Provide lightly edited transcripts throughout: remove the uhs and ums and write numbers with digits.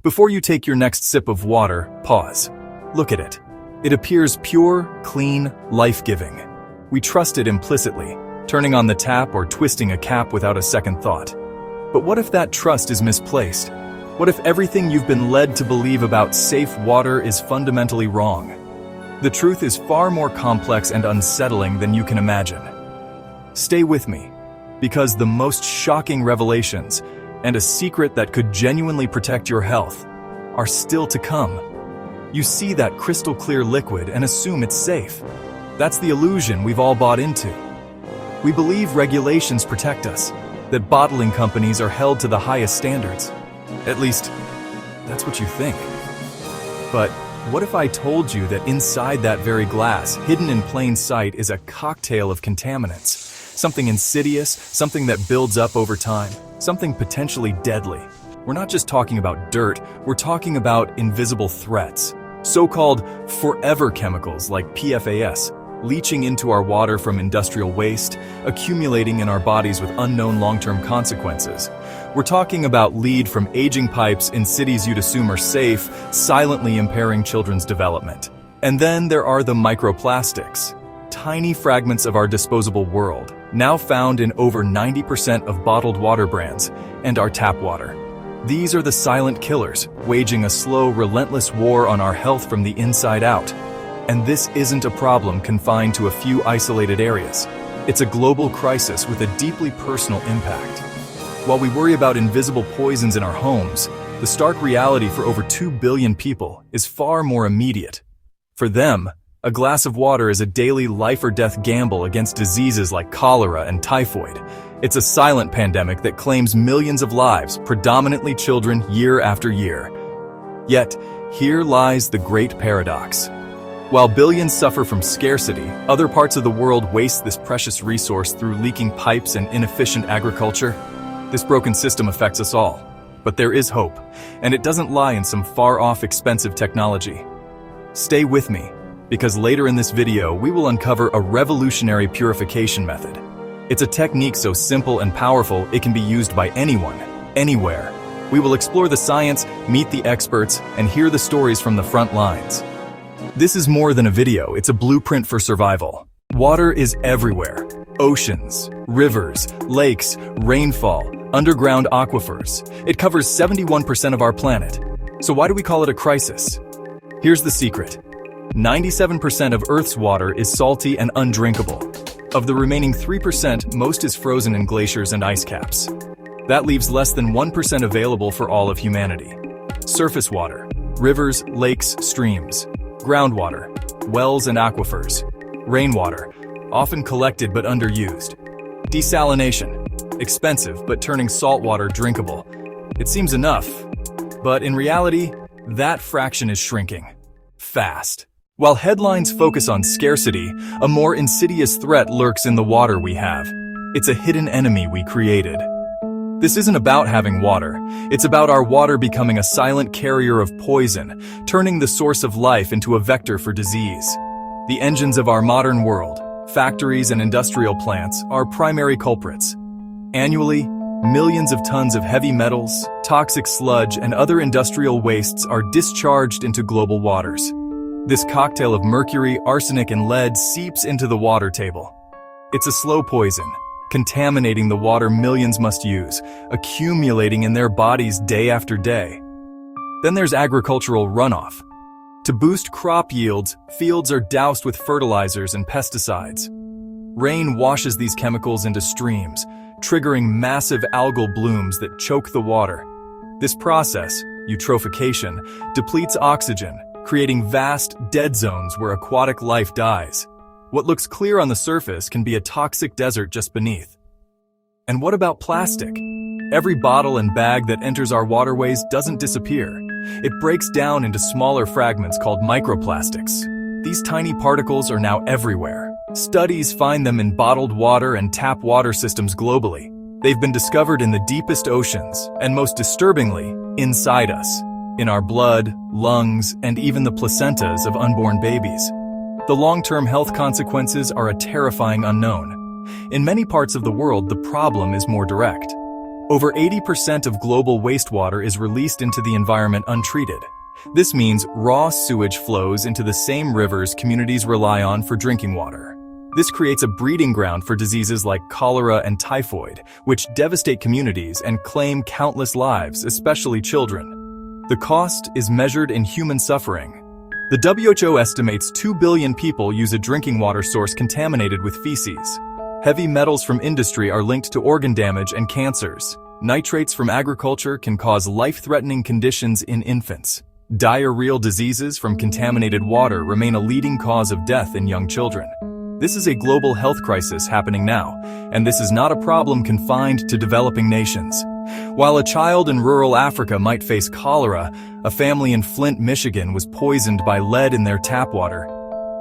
Before you take your next sip of water, pause. Look at it. It appears pure, clean, life-giving. We trust it implicitly, turning on the tap or twisting a cap without a second thought. But what if that trust is misplaced? What if everything you've been led to believe about safe water is fundamentally wrong? The truth is far more complex and unsettling than you can imagine. Stay with me, because the most shocking revelations, and a secret that could genuinely protect your health, are still to come. You see that crystal clear liquid and assume it's safe. That's the illusion we've all bought into. We believe regulations protect us, that bottling companies are held to the highest standards. At least, that's what you think. But what if I told you that inside that very glass, hidden in plain sight, is a cocktail of contaminants? Something insidious, something that builds up over time, something potentially deadly. We're not just talking about dirt, we're talking about invisible threats. So-called forever chemicals like PFAS, leaching into our water from industrial waste, accumulating in our bodies with unknown long-term consequences. We're talking about lead from aging pipes in cities you'd assume are safe, silently impairing children's development. And then there are the microplastics, tiny fragments of our disposable world, now found in over 90% of bottled water brands and our tap water. These are the silent killers, waging a slow, relentless war on our health from the inside out. And this isn't a problem confined to a few isolated areas. It's a global crisis with a deeply personal impact. While we worry about invisible poisons in our homes, the stark reality for over 2 billion people is far more immediate. For them, a glass of water is a daily life-or-death gamble against diseases like cholera and typhoid. It's a silent pandemic that claims millions of lives, predominantly children, year after year. Yet, here lies the great paradox. While billions suffer from scarcity, other parts of the world waste this precious resource through leaking pipes and inefficient agriculture. This broken system affects us all. But there is hope, and it doesn't lie in some far-off expensive technology. Stay with me, because later in this video we will uncover a revolutionary purification method. It's a technique so simple and powerful it can be used by anyone, anywhere. We will explore the science, meet the experts, and hear the stories from the front lines. This is more than a video, it's a blueprint for survival. Water is everywhere. Oceans, rivers, lakes, rainfall, underground aquifers. It covers 71% of our planet. So why do we call it a crisis? Here's the secret. 97% of Earth's water is salty and undrinkable. Of the remaining 3%, most is frozen in glaciers and ice caps. That leaves less than 1% available for all of humanity. Surface water, rivers, lakes, streams. Groundwater, wells and aquifers. Rainwater, often collected but underused. Desalination, expensive but turning salt water drinkable. It seems enough, but in reality, that fraction is shrinking. Fast. While headlines focus on scarcity, a more insidious threat lurks in the water we have. It's a hidden enemy we created. This isn't about having water. It's about our water becoming a silent carrier of poison, turning the source of life into a vector for disease. The engines of our modern world, factories and industrial plants, are primary culprits. Annually, millions of tons of heavy metals, toxic sludge, and other industrial wastes are discharged into global waters. This cocktail of mercury, arsenic, and lead seeps into the water table. It's a slow poison, contaminating the water millions must use, accumulating in their bodies day after day. Then there's agricultural runoff. To boost crop yields, fields are doused with fertilizers and pesticides. Rain washes these chemicals into streams, triggering massive algal blooms that choke the water. This process, eutrophication, depletes oxygen, creating vast, dead zones where aquatic life dies. What looks clear on the surface can be a toxic desert just beneath. And what about plastic? Every bottle and bag that enters our waterways doesn't disappear. It breaks down into smaller fragments called microplastics. These tiny particles are now everywhere. Studies find them in bottled water and tap water systems globally. They've been discovered in the deepest oceans, and most disturbingly, inside us. In our blood, lungs, and even the placentas of unborn babies. The long-term health consequences are a terrifying unknown. In many parts of the world, the problem is more direct. Over 80% of global wastewater is released into the environment untreated. This means raw sewage flows into the same rivers communities rely on for drinking water. This creates a breeding ground for diseases like cholera and typhoid, which devastate communities and claim countless lives, especially children. The cost is measured in human suffering. The WHO estimates 2 billion people use a drinking water source contaminated with feces. Heavy metals from industry are linked to organ damage and cancers. Nitrates from agriculture can cause life-threatening conditions in infants. Diarrheal diseases from contaminated water remain a leading cause of death in young children. This is a global health crisis happening now, and this is not a problem confined to developing nations. While a child in rural Africa might face cholera, a family in Flint, Michigan was poisoned by lead in their tap water.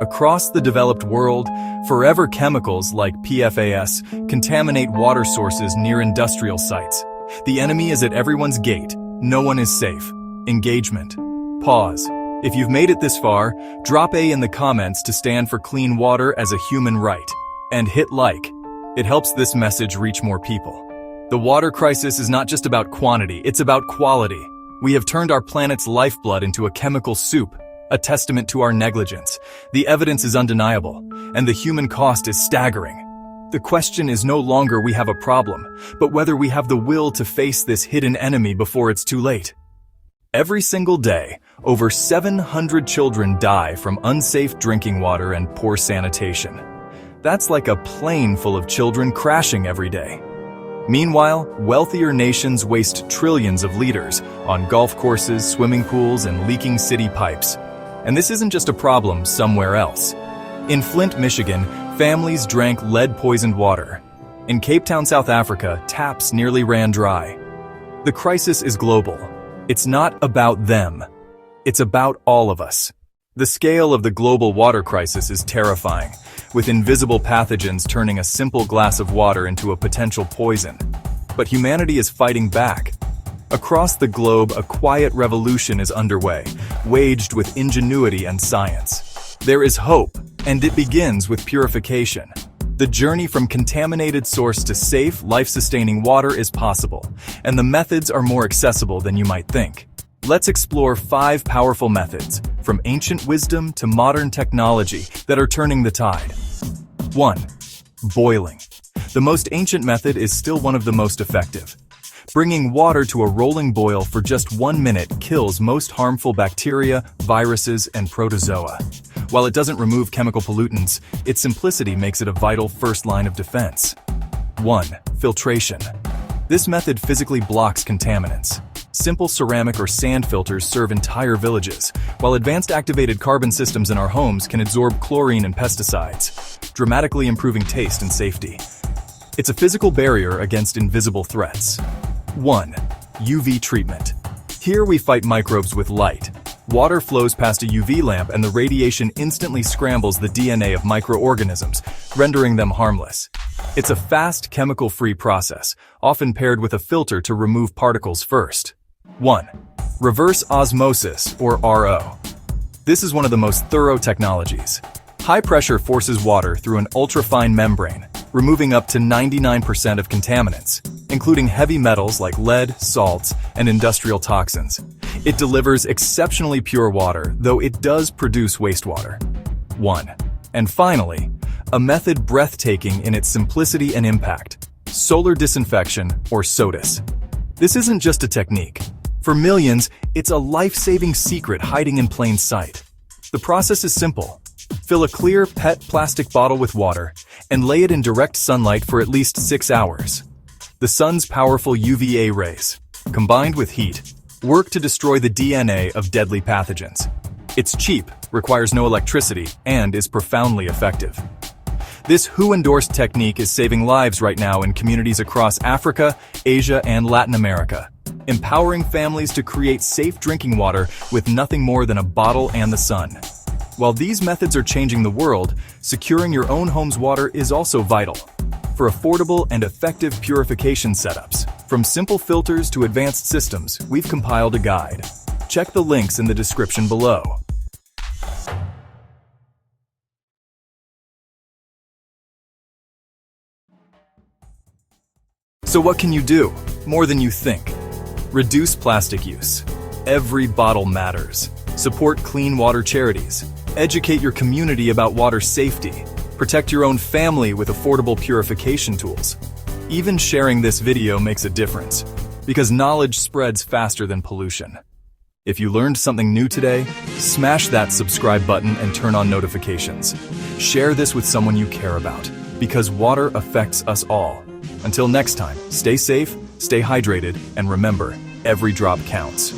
Across the developed world, forever chemicals like PFAS contaminate water sources near industrial sites. The enemy is at everyone's gate. No one is safe. Engagement. Pause. If you've made it this far, drop A in the comments to stand for clean water as a human right. And hit like. It helps this message reach more people. The water crisis is not just about quantity, it's about quality. We have turned our planet's lifeblood into a chemical soup, a testament to our negligence. The evidence is undeniable, and the human cost is staggering. The question is no longer we have a problem, but whether we have the will to face this hidden enemy before it's too late. Every single day, over 700 children die from unsafe drinking water and poor sanitation. That's like a plane full of children crashing every day. Meanwhile, wealthier nations waste trillions of liters on golf courses, swimming pools, and leaking city pipes. And this isn't just a problem somewhere else. In Flint, Michigan, families drank lead-poisoned water. In Cape Town, South Africa, taps nearly ran dry. The crisis is global. It's not about them. It's about all of us. The scale of the global water crisis is terrifying, with invisible pathogens turning a simple glass of water into a potential poison. But humanity is fighting back. Across the globe, a quiet revolution is underway, waged with ingenuity and science. There is hope, and it begins with purification. The journey from contaminated source to safe, life-sustaining water is possible, and the methods are more accessible than you might think. Let's explore 5 powerful methods, from ancient wisdom to modern technology, that are turning the tide. 1. Boiling. The most ancient method is still one of the most effective. Bringing water to a rolling boil for just 1 minute kills most harmful bacteria, viruses, and protozoa. While it doesn't remove chemical pollutants, its simplicity makes it a vital first line of defense. 1. Filtration. This method physically blocks contaminants. Simple ceramic or sand filters serve entire villages, while advanced activated carbon systems in our homes can absorb chlorine and pesticides, dramatically improving taste and safety. It's a physical barrier against invisible threats. 1. UV treatment. Here we fight microbes with light. Water flows past a UV lamp and the radiation instantly scrambles the DNA of microorganisms, rendering them harmless. It's a fast, chemical-free process, often paired with a filter to remove particles first. 1. Reverse osmosis, or RO. This is one of the most thorough technologies. High pressure forces water through an ultrafine membrane, removing up to 99% of contaminants, including heavy metals like lead, salts, and industrial toxins. It delivers exceptionally pure water, though it does produce wastewater. 1. And finally, a method breathtaking in its simplicity and impact: solar disinfection, or SODIS. This isn't just a technique. For millions, it's a life-saving secret hiding in plain sight. The process is simple. Fill a clear PET plastic bottle with water and lay it in direct sunlight for at least 6 hours. The sun's powerful UVA rays, combined with heat, work to destroy the DNA of deadly pathogens. It's cheap, requires no electricity, and is profoundly effective. This WHO-endorsed technique is saving lives right now in communities across Africa, Asia, and Latin America, empowering families to create safe drinking water with nothing more than a bottle and the sun. While these methods are changing the world, securing your own home's water is also vital. For affordable and effective purification setups, from simple filters to advanced systems, we've compiled a guide. Check the links in the description below. So what can you do? More than you think. Reduce plastic use. Every bottle matters. Support clean water charities. Educate your community about water safety. Protect your own family with affordable purification tools. Even sharing this video makes a difference, because knowledge spreads faster than pollution. If you learned something new today, smash that subscribe button and turn on notifications. Share this with someone you care about, because water affects us all. Until next time, stay safe, stay hydrated, and remember, every drop counts.